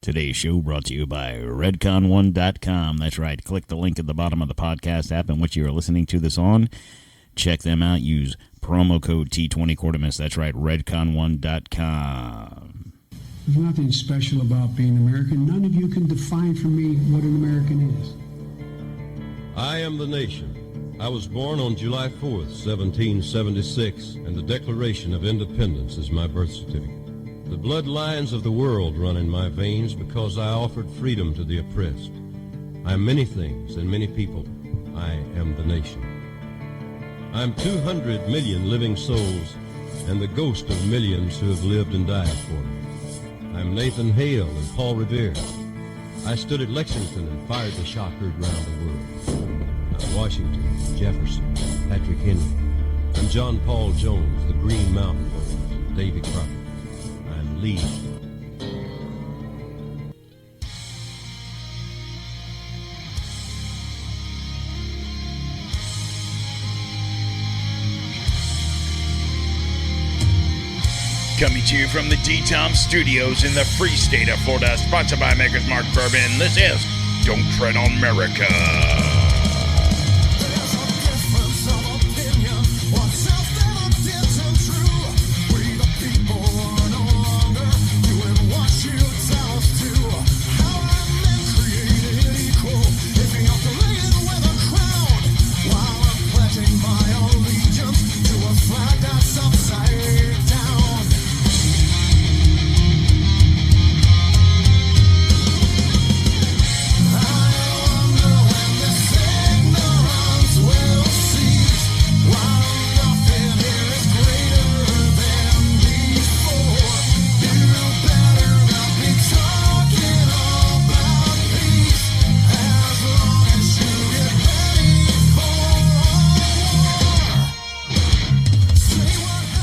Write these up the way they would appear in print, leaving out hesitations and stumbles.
Today's show brought to you by redcon1.com. That's right. Click the link at the bottom of the podcast app in which you are listening to this on. Check them out. Use promo code T20Quartermiss. That's right. redcon1.com. There's nothing special about being American. None of you can define for me what an American is. I am the nation. I was born on July 4th, 1776, and the Declaration of Independence is my birth certificate. The bloodlines of the world run in my veins because I offered freedom to the oppressed. I am many things and many people. I am the nation. I'm 200 million living souls and the ghost of millions who have lived and died for me. I'm Nathan Hale and Paul Revere. I stood at Lexington and fired the shot heard round the world. I'm Washington, Jefferson, Patrick Henry. I'm John Paul Jones, the Green Mountain Boys, and Davy Crockett. I'm Lee. Coming to you from the DTOM Studios in the free state of Florida, sponsored by Maker's Mark Bourbon, this is Don't Tread on Merica.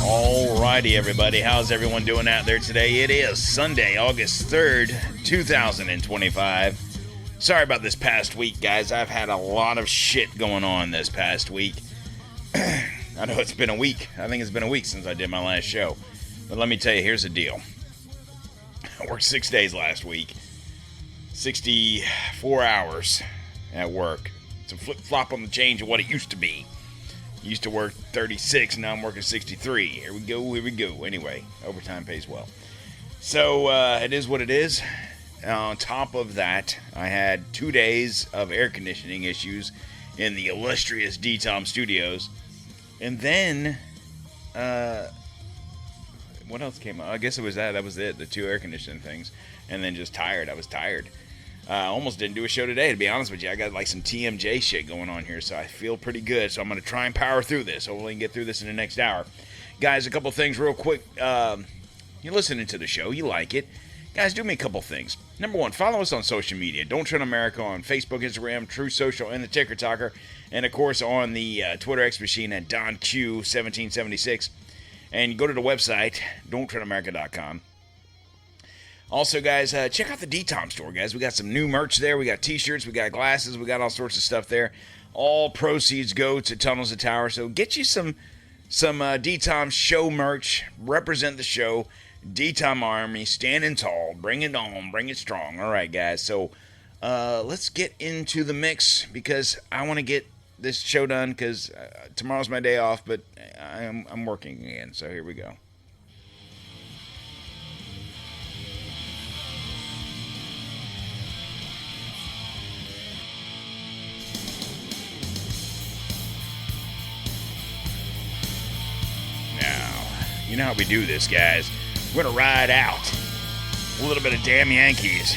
Alrighty, everybody. How's everyone doing out there today? It is Sunday, August 3rd, 2025. Sorry about this past week, guys. I've had a lot of shit going on this past week. I know it's been a week. I think it's been a week since I did my last show. But let me tell you, here's the deal. I worked 6 days last week. 64 hours at work. It's a flip-flop on the change of what it used to be. Used to work 36, now I'm working 63. Here we go. Anyway, overtime pays well. So, it is what it is. On top of that, I had 2 days of air conditioning issues in the illustrious DTOM Studios. And then, what else came up? I guess it was that. That was it, the 2 air conditioning things. And then just tired. I was tired. Almost didn't do a show today, to be honest with you. I got like some TMJ shit going on here, so I feel pretty good. So I'm going to try and power through this. Hopefully I can get through this in the next hour. Guys, a couple things real quick. You're listening to the show. You like it. Guys, do me a couple things. Number one, follow us on social media. Don't Tread on America on Facebook, Instagram, True Social, and the Ticker Talker. And, of course, on the Twitter X machine at DonQ1776. And go to the website, DontTreadonMerica.com. Also, guys, check out the DTOM Store, guys. We got some new merch there. We got T-shirts. We got glasses. We got all sorts of stuff there. All proceeds go to Tunnels to Tower. So get you some DTOM show merch. Represent the show. DTOM Army, standing tall. Bring it on. Bring it strong. All right, guys. So let's get into the mix because I want to get this show done because tomorrow's my day off, but I'm working again. So here we go. You know how we do this, guys. We're going to ride out a little bit of Damn Yankees.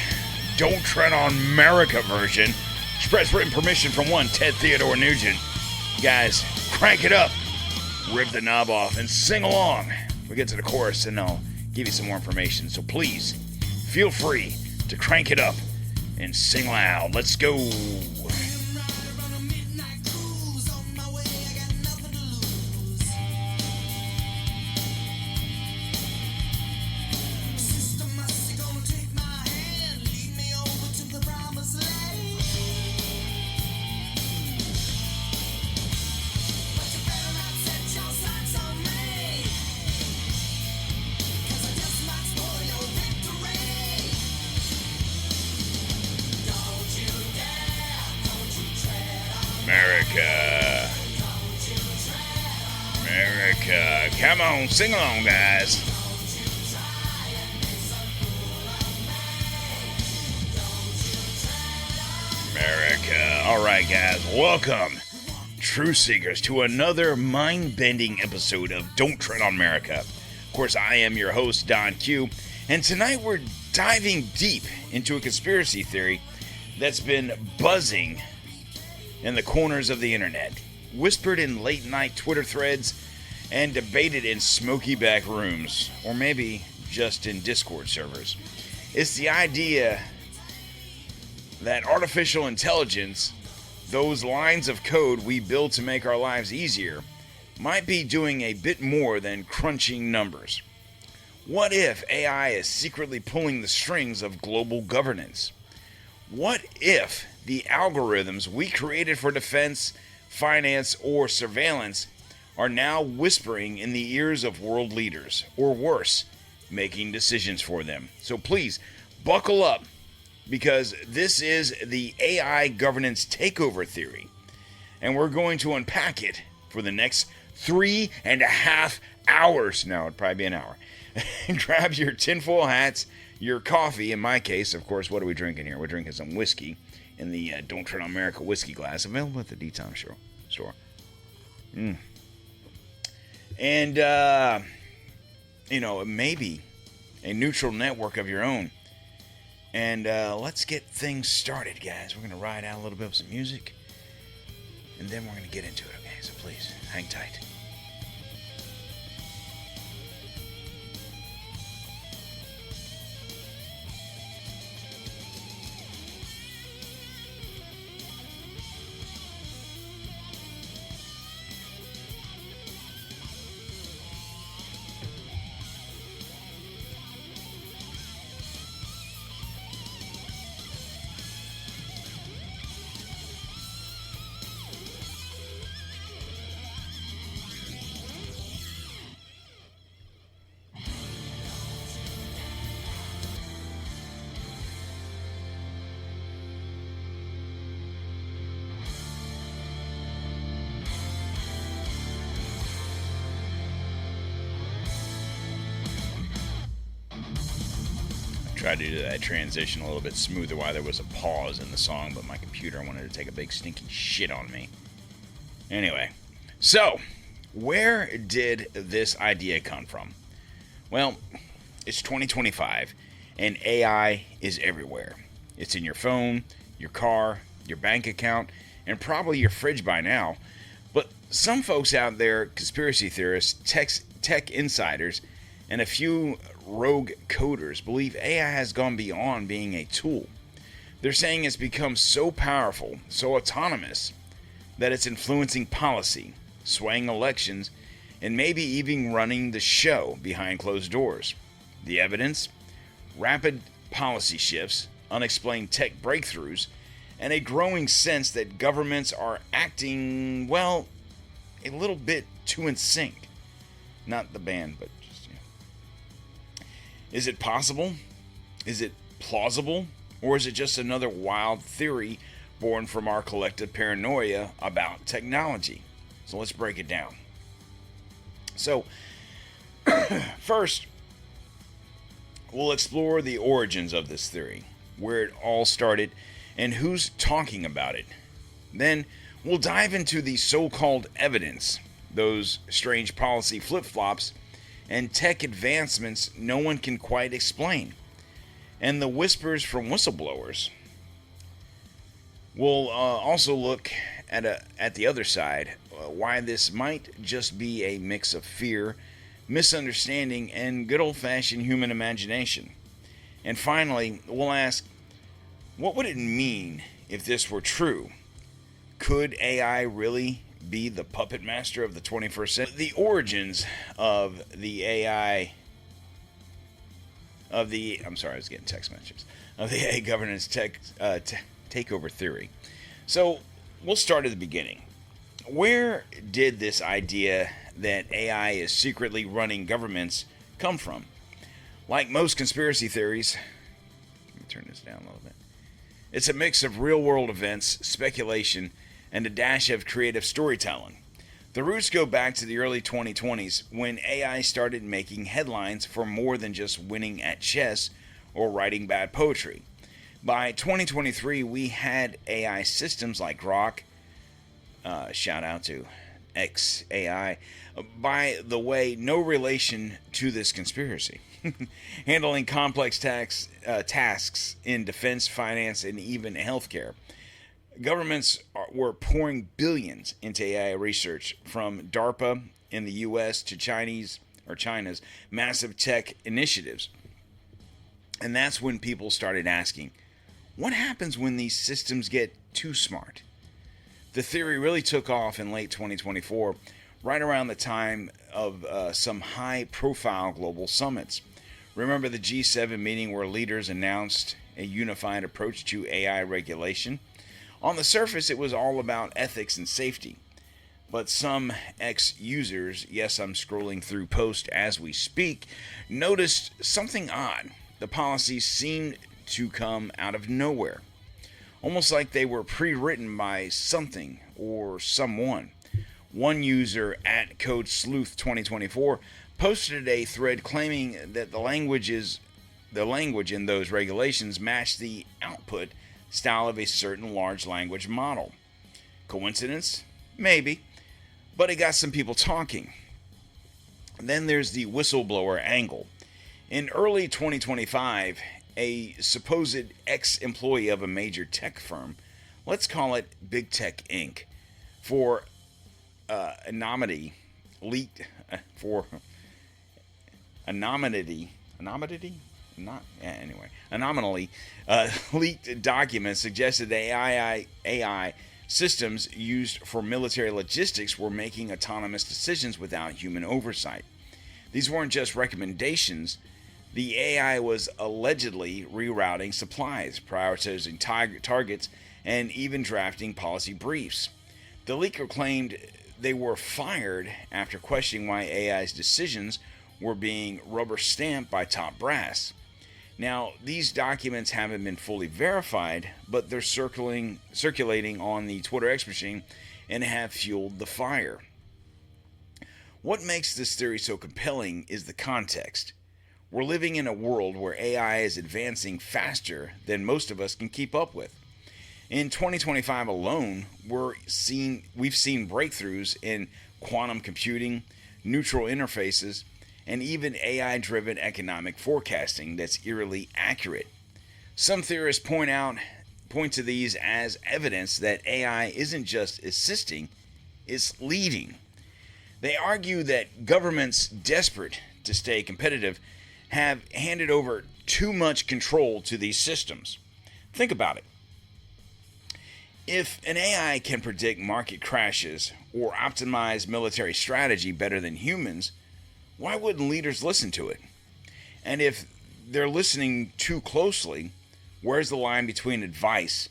Don't Tread on Merica version. Express written permission from one Ted Theodore Nugent. Guys, crank it up. Rip the knob off and sing along. We get to the chorus and I'll give you some more information. So please, feel free to crank it up and sing loud. Let's go. Come on, sing along, guys. Merica. All right, guys, welcome, Truth Seekers, to another mind-bending episode of Don't Tread on Merica. Of course, I am your host, Donq, and tonight we're diving deep into a conspiracy theory that's been buzzing in the corners of the internet, whispered in late-night Twitter threads, and debated in smoky back rooms, or maybe just in Discord servers. It's the idea that artificial intelligence, those lines of code we build to make our lives easier, might be doing a bit more than crunching numbers. What if AI is secretly pulling the strings of global governance? What if the algorithms we created for defense, finance, or surveillance are now whispering in the ears of world leaders, or worse, making decisions for them? So please, buckle up, because this is the AI governance takeover theory, and we're going to unpack it for the next 3.5 hours. No, it'd probably be an hour. Grab your tinfoil hats, your coffee. In my case, of course, what are we drinking here? We're drinking some whiskey in the Don't Tread on America whiskey glass, available at the DTOM Store. And, maybe a neutral network of your own. And let's get things started, guys. We're going to ride out a little bit of some music, and then we're going to get into it, okay? So please, hang tight. Tried to do that transition a little bit smoother while there was a pause in the song, but my computer wanted to take a big stinky shit on me. Anyway, so where did this idea come from? Well, it's 2025, and AI is everywhere. It's in your phone, your car, your bank account, and probably your fridge by now. But some folks out there, conspiracy theorists, tech insiders, and a few rogue coders, believe AI has gone beyond being a tool. They're saying it's become so powerful, so autonomous, that it's influencing policy, swaying elections, and maybe even running the show behind closed doors. The evidence? Rapid policy shifts, unexplained tech breakthroughs, and a growing sense that governments are acting, well, a little bit too in sync. Not the band, but just, Is it possible? Is it plausible? Or is it just another wild theory born from our collective paranoia about technology? So let's break it down. So, first, we'll explore the origins of this theory, where it all started, and who's talking about it. Then, we'll dive into the so-called evidence, those strange policy flip-flops, and tech advancements no one can quite explain, and the whispers from whistleblowers. We'll also look at the other side, why this might just be a mix of fear, misunderstanding, and good old-fashioned human imagination. And finally, we'll ask, what would it mean if this were true? Could AI really be the puppet master of the 21st century? The origins of the AI, I was getting text messages, of the AI governance takeover theory. So we'll start at the beginning. Where did this idea that AI is secretly running governments come from? Like most conspiracy theories, let me turn this down a little bit. It's a mix of real-world events, speculation, and a dash of creative storytelling. The roots go back to the early 2020s when AI started making headlines for more than just winning at chess or writing bad poetry. By 2023, we had AI systems like Grok, shout out to XAI, by the way, no relation to this conspiracy, handling complex tasks in defense, finance, and even healthcare. Governments were pouring billions into AI research, from DARPA in the U.S. to China's massive tech initiatives. And that's when people started asking, what happens when these systems get too smart? The theory really took off in late 2024, right around the time of some high-profile global summits. Remember the G7 meeting where leaders announced a unified approach to AI regulation? On the surface, it was all about ethics and safety. But some ex-users, yes, I'm scrolling through posts as we speak, noticed something odd. The policies seemed to come out of nowhere, almost like they were pre-written by something or someone. One user at Code Sleuth 2024 posted a thread claiming that the language in those regulations matched the output style of a certain large language model. Coincidence? Maybe. But it got some people talking. Then there's the whistleblower angle. In early 2025, a supposed ex-employee of a major tech firm, let's call it Big Tech Inc., for anonymity leaked leaked documents suggested that AI systems used for military logistics were making autonomous decisions without human oversight. These weren't just recommendations. The AI was allegedly rerouting supplies, prioritizing targets, and even drafting policy briefs. The leaker claimed they were fired after questioning why AI's decisions were being rubber stamped by top brass. Now, these documents haven't been fully verified, but they're circulating on the Twitter X machine and have fueled the fire. What makes this theory so compelling is the context. We're living in a world where AI is advancing faster than most of us can keep up with. In 2025 alone, we've seen breakthroughs in quantum computing, neutral interfaces, and even AI-driven economic forecasting that's eerily accurate. Some theorists point to these as evidence that AI isn't just assisting, it's leading. They argue that governments desperate to stay competitive have handed over too much control to these systems. Think about it. If an AI can predict market crashes or optimize military strategy better than humans, why wouldn't leaders listen to it? And if they're listening too closely, where's the line between advice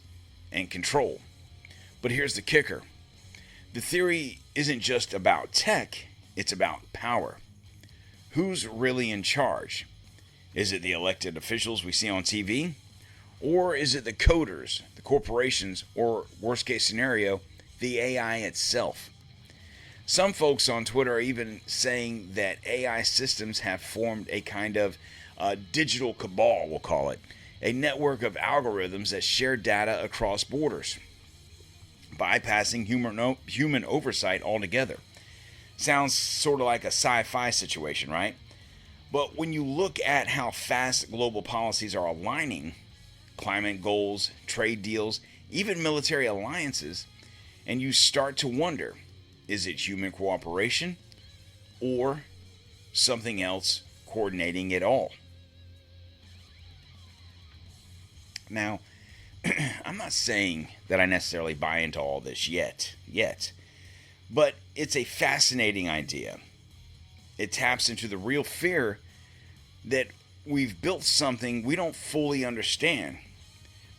and control? But here's the kicker. The theory isn't just about tech, it's about power. Who's really in charge? Is it the elected officials we see on TV? Or is it the coders, the corporations, or worst case scenario, the AI itself? Some folks on Twitter are even saying that AI systems have formed a kind of digital cabal, we'll call it, a network of algorithms that share data across borders, bypassing human oversight altogether. Sounds sort of like a sci-fi situation, right? But when you look at how fast global policies are aligning, climate goals, trade deals, even military alliances, and you start to wonder, is it human cooperation or something else coordinating it all? Now, I'm not saying that I necessarily buy into all this yet, but it's a fascinating idea. It taps into the real fear that we've built something we don't fully understand.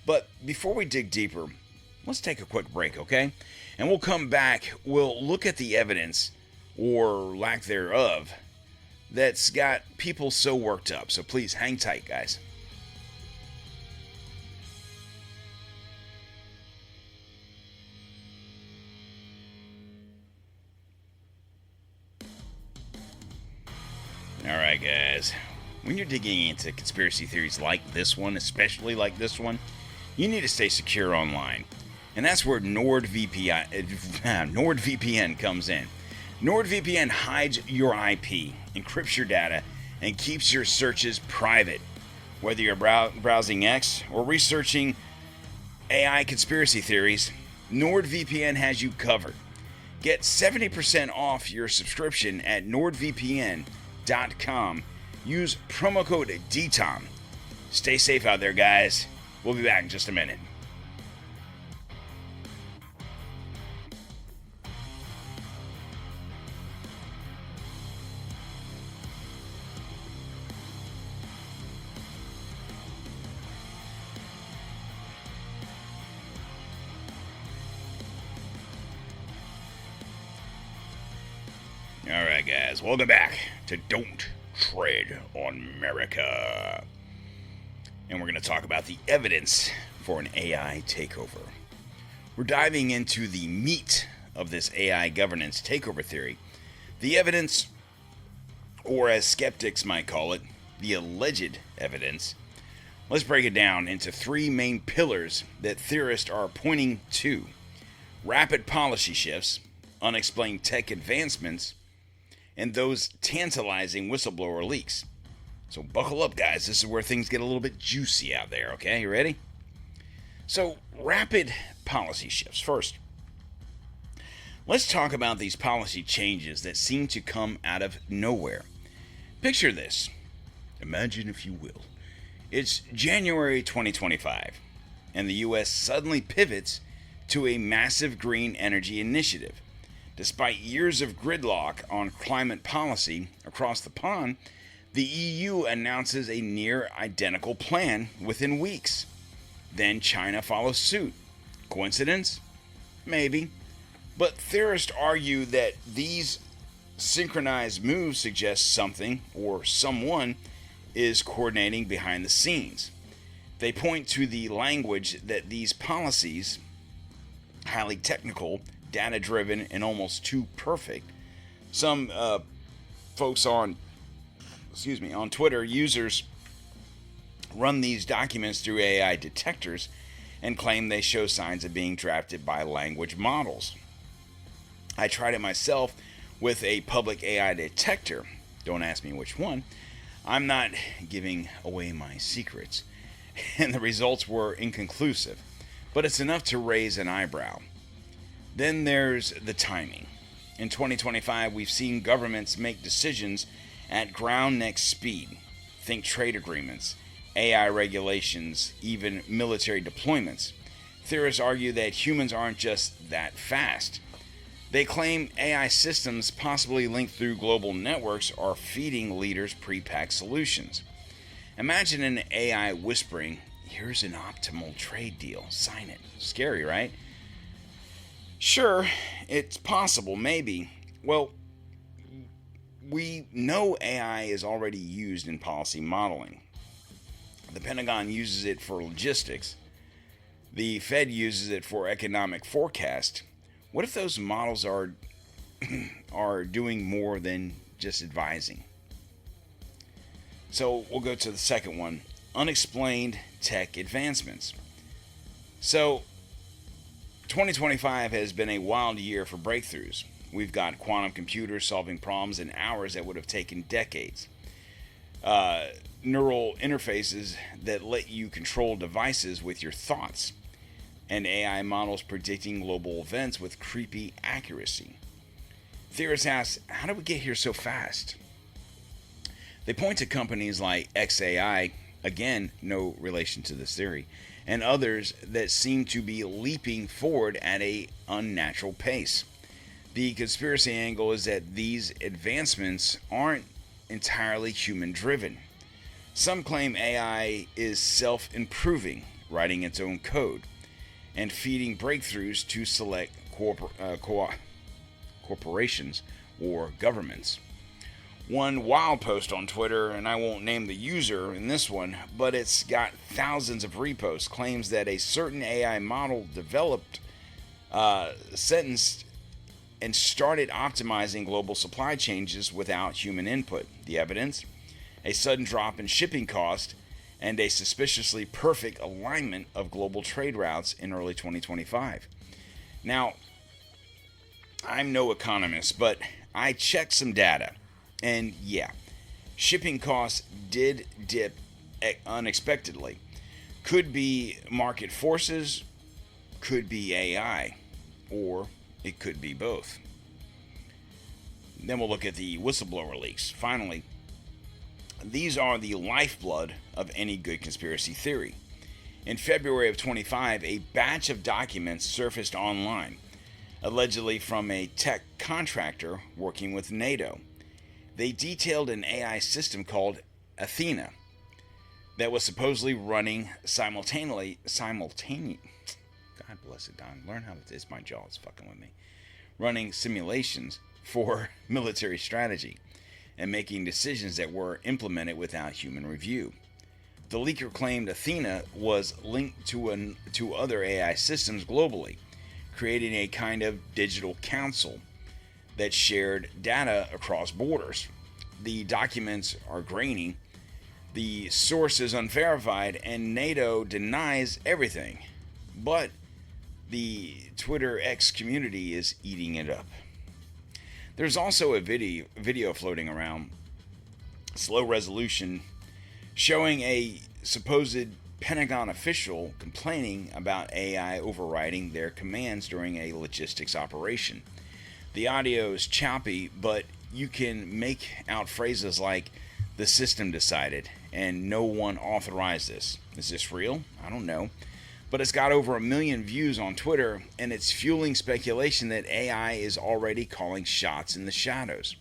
But before we dig deeper, let's take a quick break, okay? And we'll come back, we'll look at the evidence, or lack thereof, that's got people so worked up. So please hang tight, guys. guys. When you're digging into conspiracy theories like this one, especially like this one, you need to stay secure online. And that's where NordVPN comes in. NordVPN hides your IP, encrypts your data, and keeps your searches private. Whether you're browsing X or researching AI conspiracy theories, NordVPN has you covered. Get 70% off your subscription at nordvpn.com. Use promo code DTOM. Stay safe out there, guys. We'll be back in just a minute. Alright, guys, welcome back to Don't Tread on Merica. And we're going to talk about the evidence for an AI takeover. We're diving into the meat of this AI governance takeover theory. The evidence, or as skeptics might call it, the alleged evidence. Let's break it down into three main pillars that theorists are pointing to: rapid policy shifts, unexplained tech advancements, and those tantalizing whistleblower leaks. So buckle up, guys. This is where things get a little bit juicy out there, okay? You ready? So, rapid policy shifts. First, let's talk about these policy changes that seem to come out of nowhere. Picture this. Imagine, if you will, it's January 2025, and the U.S. suddenly pivots to a massive green energy initiative. Despite years of gridlock on climate policy across the pond, the EU announces a near identical plan within weeks. Then China follows suit. Coincidence? Maybe. But theorists argue that these synchronized moves suggest something or someone is coordinating behind the scenes. They point to the language that these policies, highly technical, data-driven, and almost too perfect. Some folks on Twitter, users run these documents through AI detectors and claim they show signs of being drafted by language models. I tried it myself with a public AI detector. Don't ask me which one. I'm not giving away my secrets. And the results were inconclusive, but it's enough to raise an eyebrow. Then there's the timing. In 2025, we've seen governments make decisions at ground neck speed. Think trade agreements, AI regulations, even military deployments. Theorists argue that humans aren't just that fast. They claim AI systems, possibly linked through global networks, are feeding leaders pre-packed solutions. Imagine an AI whispering, "Here's an optimal trade deal. Sign it." Scary, right? Sure, it's possible, maybe. Well, we know AI is already used in policy modeling. The Pentagon uses it for logistics. The Fed uses it for economic forecast. What if those models are doing more than just advising? So we'll go to the second one, unexplained tech advancements. So 2025 has been a wild year for breakthroughs. We've got quantum computers solving problems in hours that would have taken decades. Neural interfaces that let you control devices with your thoughts. And AI models predicting global events with creepy accuracy. Theorists ask, how did we get here so fast? They point to companies like XAI, again, no relation to this theory, and others that seem to be leaping forward at an unnatural pace. The conspiracy angle is that these advancements aren't entirely human-driven. Some claim AI is self-improving, writing its own code, and feeding breakthroughs to select corporations or governments. One wild post on Twitter, and I won't name the user in this one, but it's got thousands of reposts, claims that a certain AI model developed, sentenced, and started optimizing global supply chains without human input. The evidence? a sudden drop in shipping cost, and a suspiciously perfect alignment of global trade routes in early 2025. Now, I'm no economist, but I checked some data, and yeah, shipping costs did dip unexpectedly. Could be market forces, could be AI, or it could be both. Then we'll look at the whistleblower leaks. Finally, these are the lifeblood of any good conspiracy theory. In February of 25, a batch of documents surfaced online, allegedly from a tech contractor working with NATO. They detailed an AI system called Athena that was supposedly running simultaneously. God bless it, Don. Learn how to. It's my jaw. It's fucking with me. Running simulations for military strategy and making decisions that were implemented without human review. The leaker claimed Athena was linked to other AI systems globally, creating a kind of digital council that shared data across borders. The documents are grainy, the source is unverified, and NATO denies everything. But the Twitter X community is eating it up. There's also a video floating around, slow resolution, showing a supposed Pentagon official complaining about AI overriding their commands during a logistics operation. The audio is choppy, but you can make out phrases like, "the system decided," and "no one authorized this." Is this real? I don't know. But it's got over 1 million views on Twitter, and it's fueling speculation that AI is already calling shots in the shadows.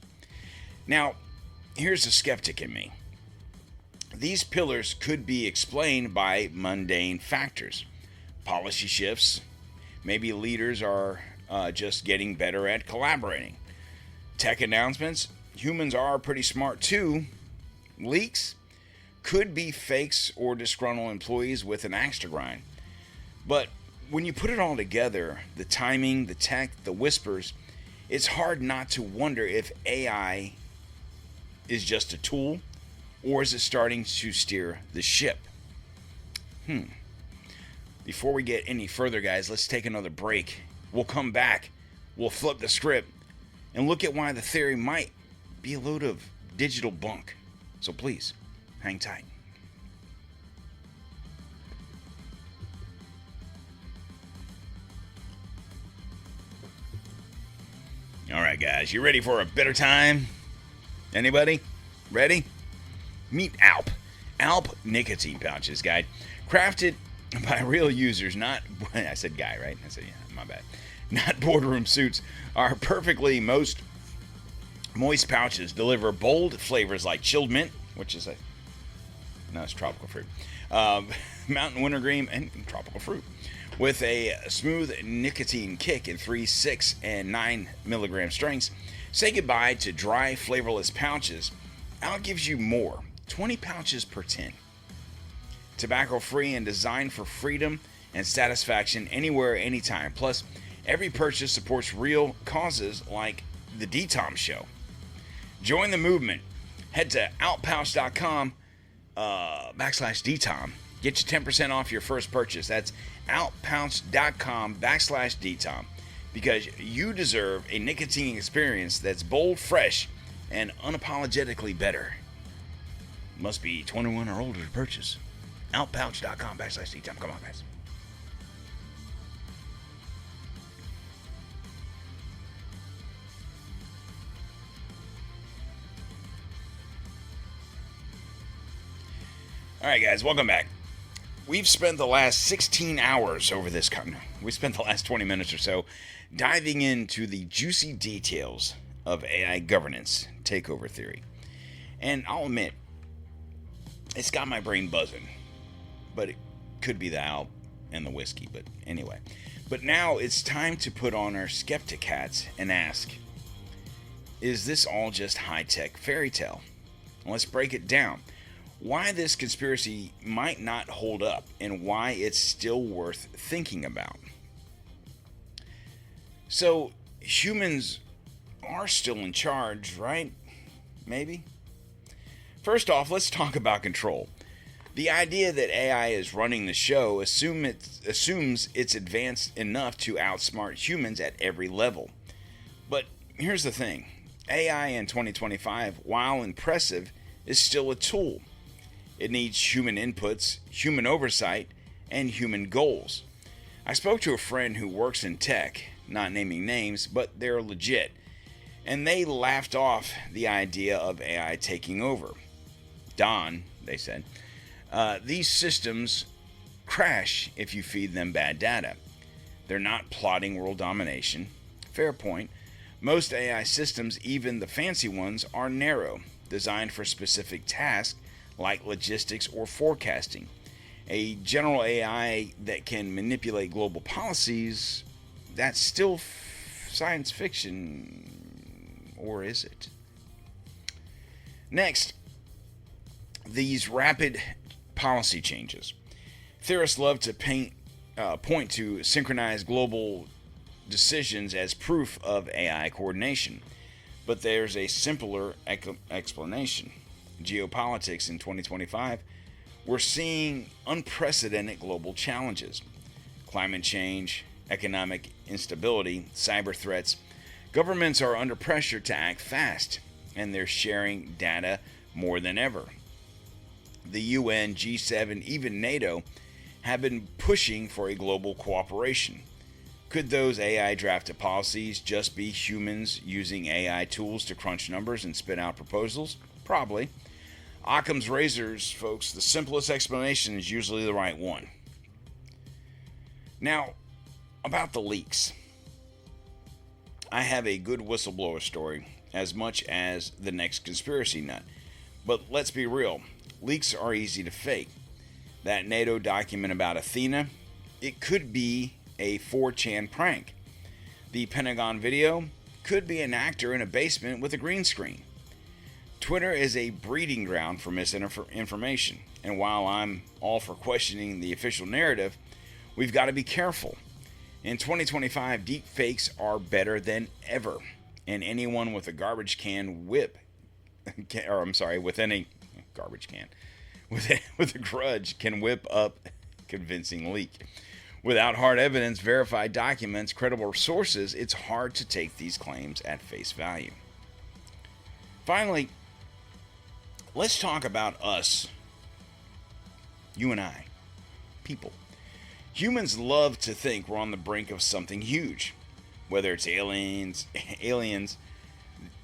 Now, here's the skeptic in me. These pillars could be explained by mundane factors. Policy shifts. Maybe leaders are just getting better at collaborating. Tech announcements. Humans are pretty smart too. Leaks. Could be fakes or disgruntled employees with an axe to grind. But when you put it all together, the timing, the tech, the whispers, it's hard not to wonder if AI is just a tool, or is it starting to steer the ship? Before we get any further, guys, let's take another break. We'll come back, we'll flip the script, and look at why the theory might be a load of digital bunk. So please, hang tight. All right, guys, you ready for a better time? Anybody? Ready? Meet Alp. Alp nicotine pouches, guys. Crafted by real users, not... I said guy, right? I said, yeah, my bad. Not boardroom suits. Our perfectly moist pouches deliver bold flavors like chilled mint, which is it's tropical fruit. Mountain wintergreen and tropical fruit. With a smooth nicotine kick in 3, 6, and 9 milligram strengths. Say goodbye to dry, flavorless pouches. Alp gives you more. 20 pouches per 10. Tobacco free and designed for freedom and satisfaction anywhere, anytime. Plus, every purchase supports real causes like the DTOM show. Join the movement. Head to outpouch.com /DTOM. Get you 10% off your first purchase. That's outpouch.com /DTOM. Because you deserve a nicotine experience that's bold, fresh, and unapologetically better. Must be 21 or older to purchase. Outpouch.com /DTOM. Come on, guys. All right, guys, welcome back. We've spent the last 16 hours over this. We spent the last 20 minutes or so diving into the juicy details of AI governance takeover theory. And I'll admit, it's got my brain buzzing. But it could be the Alp and the whiskey, but anyway. But now it's time to put on our skeptic hats and ask, is this all just high-tech fairy tale? Let's break it down. Why this conspiracy might not hold up and why it's still worth thinking about. So, humans are still in charge, right? Maybe? First off, let's talk about control. The idea that AI is running the show assumes it's advanced enough to outsmart humans at every level. But here's the thing. AI in 2025, while impressive, is still a tool. It needs human inputs, human oversight, and human goals. I spoke to a friend who works in tech, not naming names, but they're legit, and they laughed off the idea of AI taking over. Don, they said, these systems crash if you feed them bad data. They're not plotting world domination. Fair point. Most AI systems, even the fancy ones, are narrow, designed for specific tasks like logistics or forecasting. A general AI that can manipulate global policies, that's still science fiction, or is it? Next, these rapid policy changes. Theorists love to point to synchronized global decisions as proof of AI coordination, but there's a simpler explanation. Geopolitics in 2025, we're seeing unprecedented global challenges. Climate change, economic instability, cyber threats. Governments are under pressure to act fast, and they're sharing data more than ever. The UN, G7, even NATO have been pushing for a global cooperation. Could those AI drafted policies just be humans using AI tools to crunch numbers and spit out proposals? Probably. Occam's razors, folks, the simplest explanation is usually the right one. Now, about the leaks. I have a good whistleblower story, as much as the next conspiracy nut. But let's be real, leaks are easy to fake. That NATO document about Athena, it could be a 4chan prank. The Pentagon video could be an actor in a basement with a green screen. Twitter is a breeding ground for misinformation, and while I'm all for questioning the official narrative, we've got to be careful. In 2025, deep fakes are better than ever, and anyone with a garbage can with any garbage can, with a grudge can whip up convincing leak. Without hard evidence, verified documents, credible sources, it's hard to take these claims at face value. Finally, let's talk about us, you and I, people. Humans love to think we're on the brink of something huge, whether it's aliens,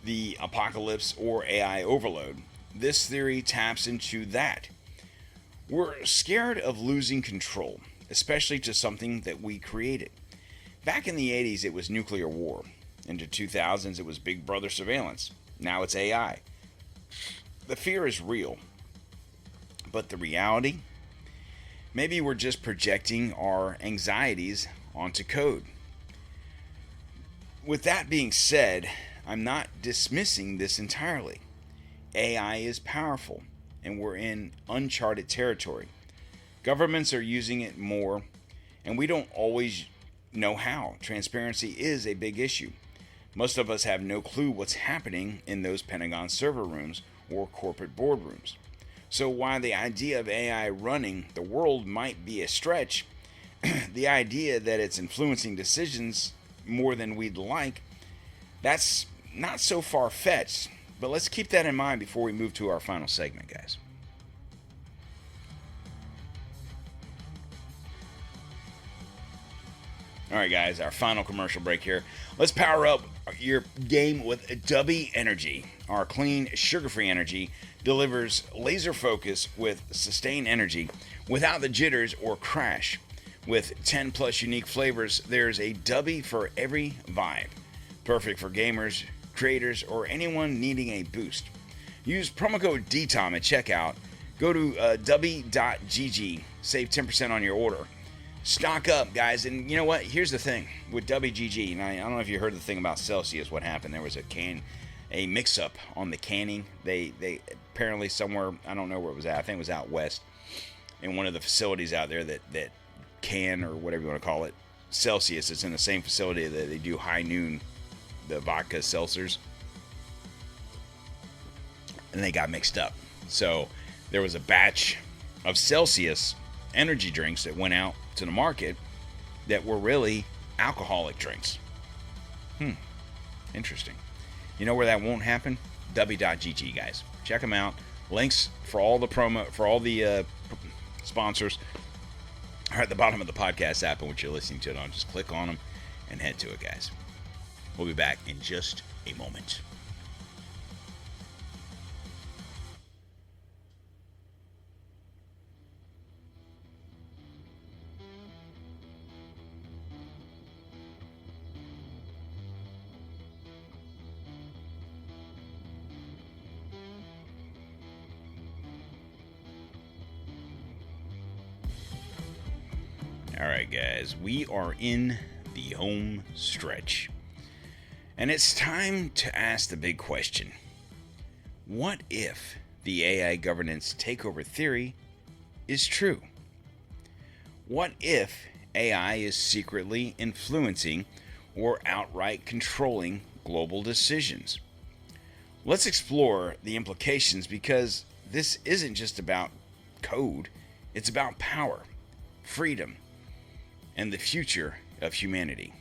the apocalypse, or AI overload. This theory taps into that. We're scared of losing control, especially to something that we created. Back in the 80s, it was nuclear war. Into 2000s, it was Big Brother surveillance. Now it's AI. The fear is real. But the reality? Maybe we're just projecting our anxieties onto code. With that being said, I'm not dismissing this entirely. AI is powerful, and we're in uncharted territory. Governments are using it more, and we don't always know how. Transparency is a big issue. Most of us have no clue what's happening in those Pentagon server rooms or corporate boardrooms. So while the idea of AI running the world might be a stretch, the idea that it's influencing decisions more than we'd like, that's not so far-fetched. But let's keep that in mind before we move to our final segment, guys. All right, guys, our final commercial break here. Let's power up your game with Dubby Energy. Our clean, sugar-free energy delivers laser focus with sustained energy without the jitters or crash. With 10 plus unique flavors, there's a Dubby for every vibe. Perfect for gamers, creators, or anyone needing a boost. Use promo code DTOM at checkout. Go to dubby.gg. Save 10% on your order. Stock up, guys. And you know what? Here's the thing with WGG. And I don't know if you heard the thing about Celsius, what happened. There was a mix-up on the canning. They apparently somewhere, I don't know where it was at. I think it was out west in one of the facilities out there that can, or whatever you want to call it, Celsius. It's in the same facility that they do High Noon, the vodka seltzers. And they got mixed up. So there was a batch of Celsius energy drinks that went out to the market that were really alcoholic drinks. Interesting. You know where that won't happen? W.GG, guys. Check them out. Links for all the sponsors are at the bottom of the podcast app and what you're listening to it on. Just click on them and head to it, guys. We'll be back in just a moment. All right, guys, we are in the home stretch. And it's time to ask the big question. What if the AI governance takeover theory is true? What if AI is secretly influencing or outright controlling global decisions? Let's explore the implications, because this isn't just about code, it's about power, freedom, and the future of humanity.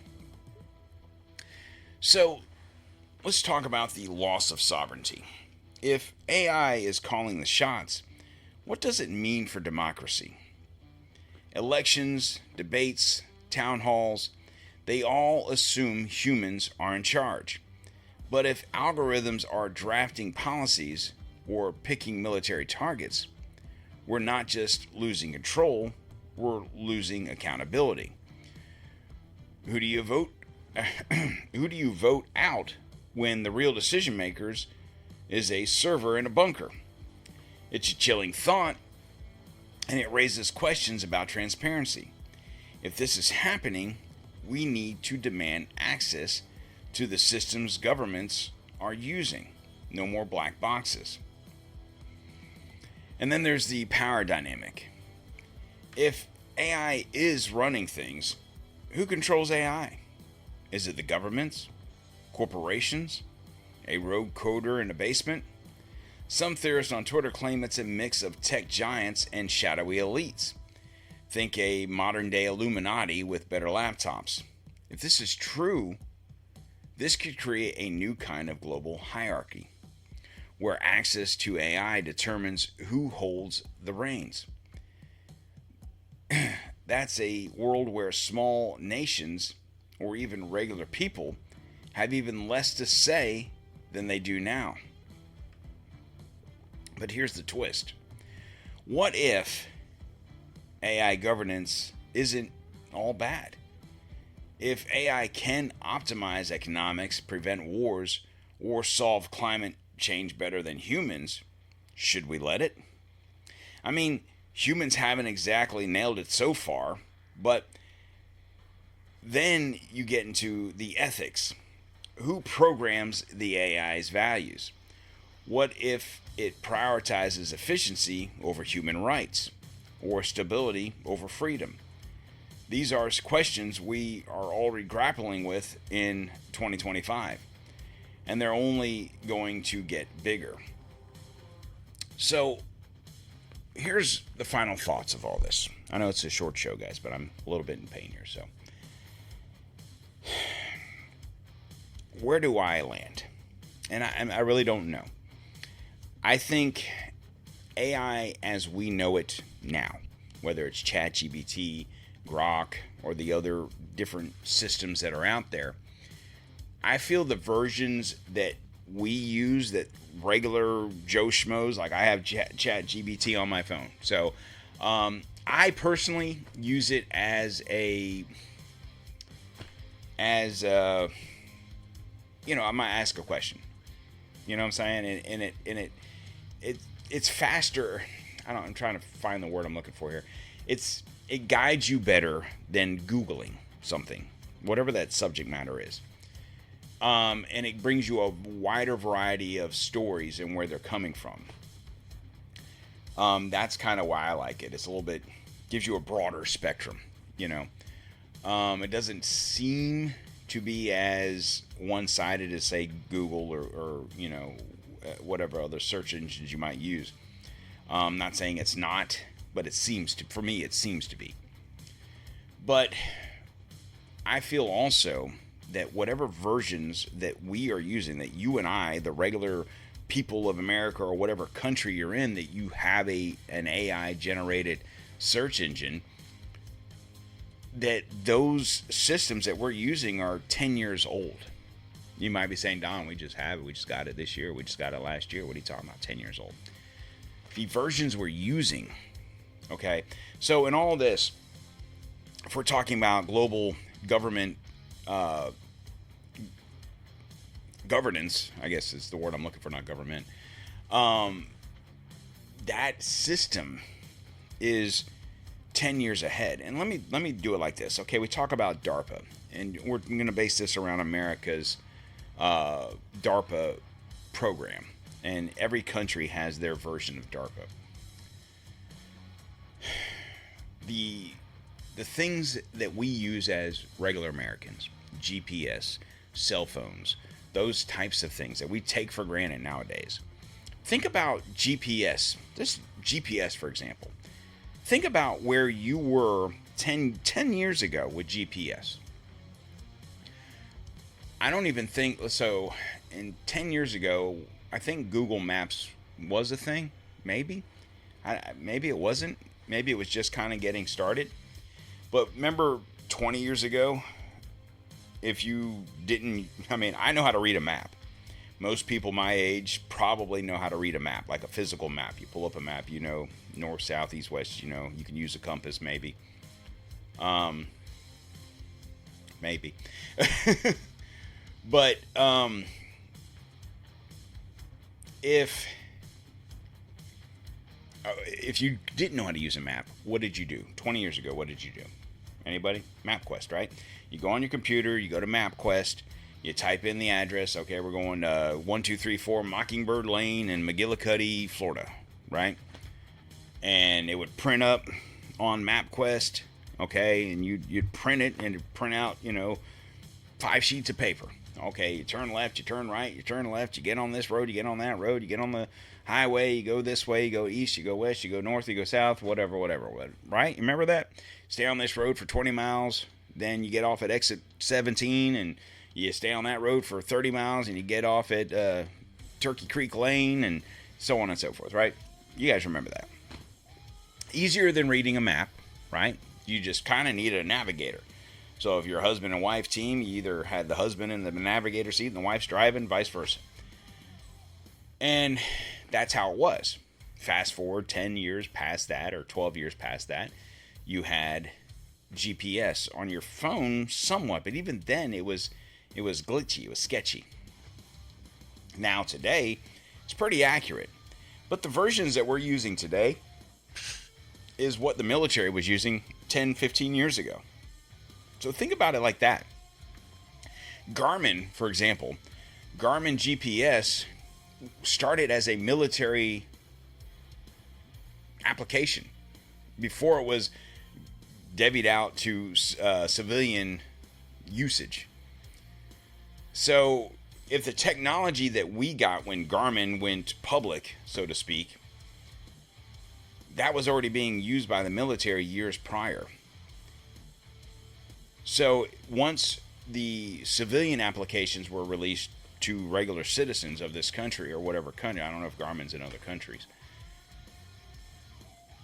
So, let's talk about the loss of sovereignty. If AI is calling the shots, what does it mean for democracy? Elections, debates, town halls, they all assume humans are in charge. But if algorithms are drafting policies or picking military targets, we're not just losing control, we're losing accountability. Who do you vote out when the real decision makers is a server in a bunker? It's a chilling thought, and it raises questions about transparency. If this is happening, we need to demand access to the systems governments are using. No more black boxes. And then there's the power dynamic. If AI is running things, who controls AI? Is it the governments? Corporations? A rogue coder in a basement? Some theorists on Twitter claim it's a mix of tech giants and shadowy elites. Think a modern-day Illuminati with better laptops. If this is true, this could create a new kind of global hierarchy, where access to AI determines who holds the reins. That's a world where small nations, or even regular people, have even less to say than they do now. But here's the twist. What if AI governance isn't all bad? If AI can optimize economics, prevent wars, or solve climate change better than humans, should we let it? I mean, humans haven't exactly nailed it so far, but then you get into the ethics. Who programs the AI's values? What if it prioritizes efficiency over human rights, or stability over freedom? These are questions we are already grappling with in 2025, and they're only going to get bigger. So, here's the final thoughts of all this. I know it's a short show, guys, but I'm a little bit in pain here, so. Where do I land? And I really don't know. I think AI as we know it now, whether it's ChatGPT, Grok, or the other different systems that are out there, I feel the versions that we use, that regular Joe Schmoes, like I have ChatGPT on my phone. So I personally use it as you know, I might ask a question. You know what I'm saying? And it's faster. I'm trying to find the word I'm looking for here. It guides you better than Googling something, whatever that subject matter is. And it brings you a wider variety of stories and where they're coming from. That's kind of why I like it. It's a little bit, gives you a broader spectrum, you know. It doesn't seem to be as one-sided as, say, Google or you know, whatever other search engines you might use. I'm not saying it's not, but it seems to, for me, it seems to be. But I feel also that whatever versions that we are using, that you and I, the regular people of America or whatever country you're in, that you have an AI generated search engine, that those systems that we're using are 10 years old. You might be saying, Don, we just have it. We just got it this year. We just got it last year. What are you talking about? 10 years old. The versions we're using. Okay. So in all of this, if we're talking about global government governance, I guess is the word I'm looking for, not government. That system is 10 years ahead. And let me do it like this. Okay, we talk about DARPA, and we're going to base this around America's DARPA program. And every country has their version of DARPA. The things that we use as regular Americans, GPS, cell phones, those types of things that we take for granted nowadays. Think about GPS. This GPS, for example. Think about where you were 10 years ago with GPS. I don't even think so. In 10 years ago, I think Google Maps was a thing. Maybe. Maybe it wasn't. Maybe it was just kind of getting started. But remember 20 years ago, if you didn't, I mean, I know how to read a map. Most people my age probably know how to read a map, like a physical map. You pull up a map, you know, north, south, east, west, you know, you can use a compass maybe. Maybe. But if you didn't know how to use a map, what did you do? 20 years ago, what did you do? Anybody? MapQuest, right? You go on your computer, you go to MapQuest, you type in the address. Okay, we're going 1234 Mockingbird Lane in McGillicuddy, Florida, right? And it would print up on MapQuest, okay, and you'd print it and it'd print out, 5 sheets of paper. Okay, you turn left, you turn right, you turn left, you get on this road, you get on that road, you get on the highway, you go this way, you go east, you go west, you go north, you go south, whatever, right? You remember that? Stay on this road for 20 miles, then you get off at exit 17, and you stay on that road for 30 miles, and you get off at Turkey Creek Lane, and so on and so forth, right? You guys remember that. Easier than reading a map, right? You just kind of need a navigator. So if you're a husband and wife team, you either had the husband in the navigator seat and the wife's driving, vice versa. And that's how it was. Fast forward 10 years past that, or 12 years past that, you had GPS on your phone somewhat, but even then it was glitchy, it was sketchy. Now today, it's pretty accurate. But the versions that we're using today is what the military was using 10, 15 years ago. So think about it like that. Garmin, for example, Garmin GPS started as a military application before it was divvied out to civilian usage. So if the technology that we got when Garmin went public, so to speak, that was already being used by the military years prior. So once the civilian applications were released to regular citizens of this country, or whatever country, I don't know if Garmin's in other countries,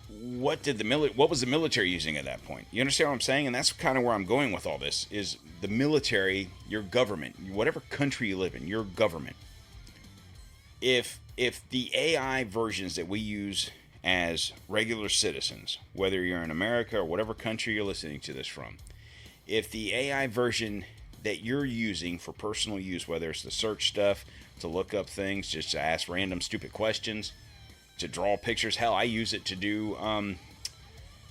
what was the military using at that point? You understand what I'm saying? And that's kind of where I'm going with all this, is the military, your government, whatever country you live in, your government. If the AI versions that we use as regular citizens, whether you're in America or whatever country you're listening to this from, if the AI version that you're using for personal use, whether it's to search stuff, to look up things, just to ask random stupid questions, to draw pictures, hell, I use it to do,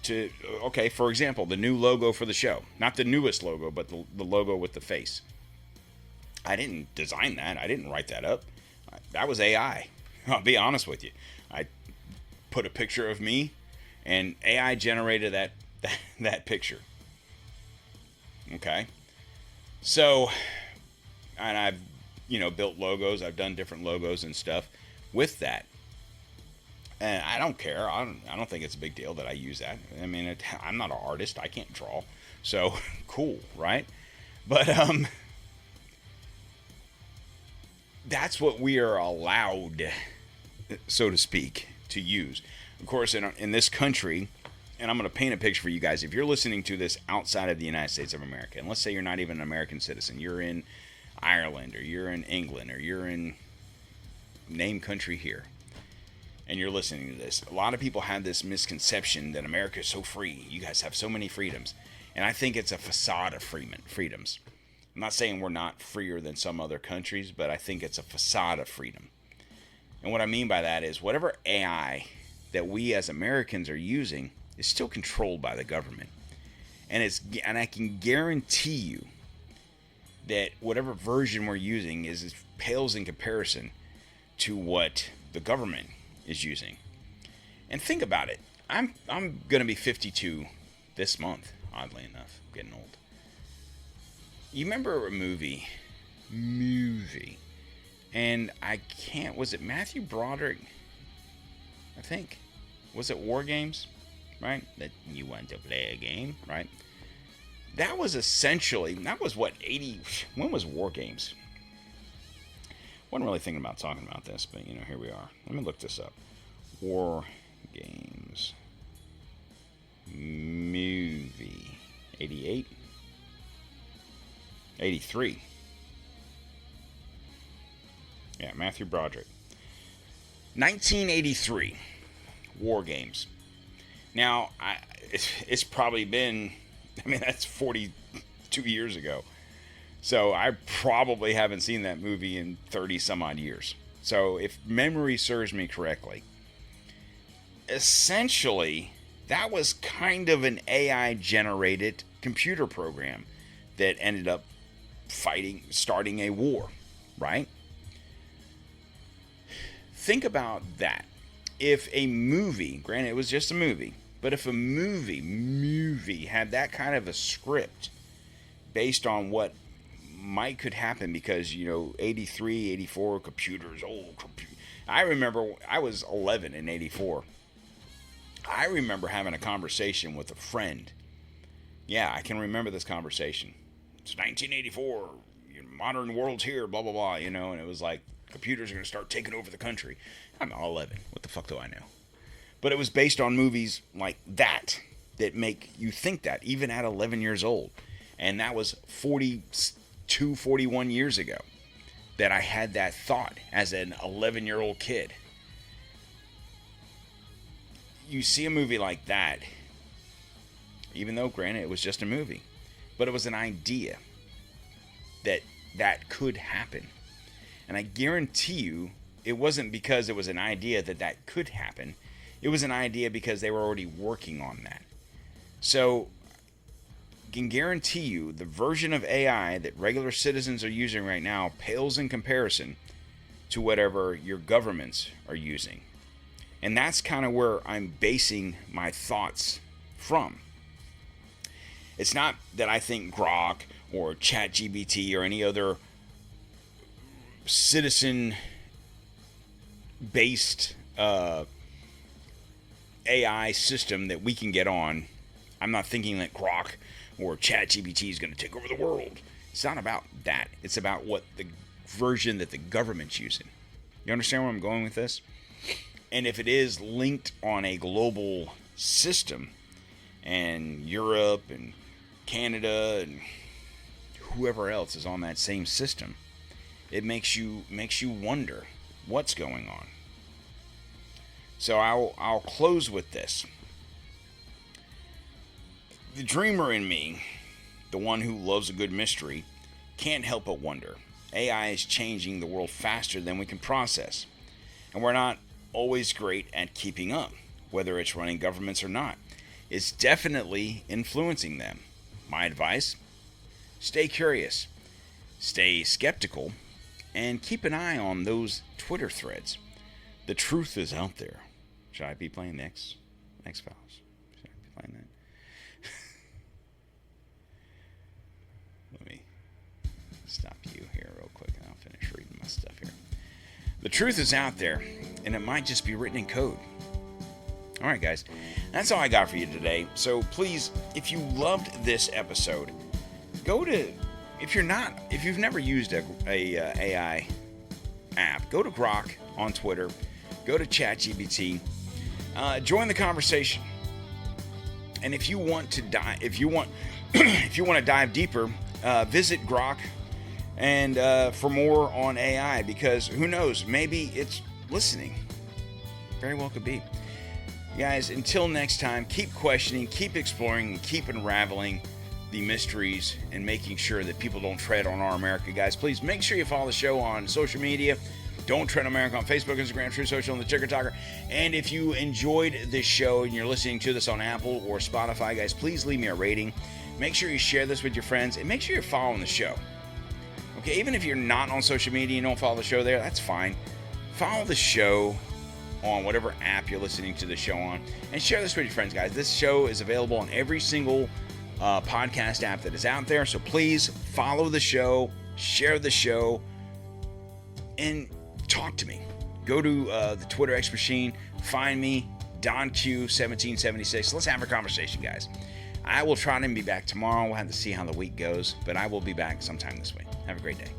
for example, the new logo for the show. Not the newest logo, but the logo with the face. I didn't design that. I didn't write that up. That was AI. I'll be honest with you. I put a picture of me, and AI generated that picture. Okay, so, and I've, built logos. I've done different logos and stuff with that. And I don't care. I don't think it's a big deal that I use that. I mean, I'm not an artist. I can't draw. So, cool, right? But that's what we are allowed, so to speak, to use. Of course, in this country, and I'm going to paint a picture for you guys. If you're listening to this outside of the United States of America, and let's say you're not even an American citizen, you're in Ireland, or you're in England, or you're in name country here, and you're listening to this, a lot of people have this misconception that America is so free. You guys have so many freedoms. And I think it's a facade of freedoms. I'm not saying we're not freer than some other countries, but I think it's a facade of freedom. And what I mean by that is whatever AI that we as Americans are using is still controlled by the government. And I can guarantee you that whatever version we're using pales in comparison to what the government is using. And think about it. I'm going to be 52 this month, oddly enough. I'm getting old. You remember a movie, and was it Matthew Broderick? I think. Was it War Games? Right? That you want to play a game, right? That was what, 80, when was War Games? Wasn't really thinking about talking about this, but here we are. Let me look this up. War Games movie. 88? 83. Yeah, Matthew Broderick. 1983. War Games. Now, it's probably been, that's 42 years ago. So I probably haven't seen that movie in 30 some odd years. So if memory serves me correctly, essentially, that was kind of an AI-generated computer program that ended up starting a war, right? Think about that. If a movie, granted it was just a movie, but if a movie had that kind of a script based on what could happen, because 83, 84 computers, I remember I was 11 in 84. I remember having a conversation with a friend. Yeah, I can remember this conversation. It's 1984, modern world's here, blah blah blah, and it was like computers are going to start taking over the country. I'm 11. What the fuck do I know? But it was based on movies like that make you think that, even at 11 years old. And that was 42, 41 years ago that I had that thought as an 11-year-old kid. You see a movie like that, even though, granted, it was just a movie, but it was an idea that could happen. And I guarantee you, it wasn't because it was an idea that could happen. It was an idea because they were already working on that. So, I can guarantee you the version of AI that regular citizens are using right now pales in comparison to whatever your governments are using. And that's kind of where I'm basing my thoughts from. It's not that I think Grok or ChatGPT or any other citizen-based AI system that we can get on. I'm not thinking that Grok or ChatGPT is going to take over the world. It's not about that. It's about what the version that the government's using. You understand where I'm going with this? And if it is linked on a global system, and Europe and Canada and whoever else is on that same system, it makes you wonder what's going on. So I'll close with this. The dreamer in me, the one who loves a good mystery, can't help but wonder. AI is changing the world faster than we can process. And we're not always great at keeping up, whether it's running governments or not. It's definitely influencing them. My advice? Stay curious, stay skeptical, and keep an eye on those Twitter threads. The truth is out there. Should I be playing the X-Files? Should I be playing that? Let me stop you here real quick and I'll finish reading my stuff here. The truth is out there, and it might just be written in code. All right, guys, that's all I got for you today. So please, if you loved this episode, go to, if you've never used a AI app, go to Grok on Twitter, go to ChatGPT, join the conversation. And if you want to dive deeper, visit Grok and for more on AI, because who knows, maybe it's listening. Very well could be. Guys, until next time, keep questioning, keep exploring, and keep unraveling the mysteries and making sure that people don't tread on our America. Guys, please make sure you follow the show on social media. Don't Tread on America on Facebook, Instagram, True Social, and the Ticker Talker. And if you enjoyed this show and you're listening to this on Apple or Spotify, guys, please leave me a rating. Make sure you share this with your friends, and make sure you're following the show. Okay, even if you're not on social media and you don't follow the show there, that's fine. Follow the show on whatever app you're listening to the show on, and share this with your friends, guys. This show is available on every single podcast app that is out there, so please follow the show, share the show, and talk to me. Go to the Twitter X machine, find me, DonQ1776. Let's have a conversation, guys. I will try to be back tomorrow. We'll have to see how the week goes, but I will be back sometime this week. Have a great day.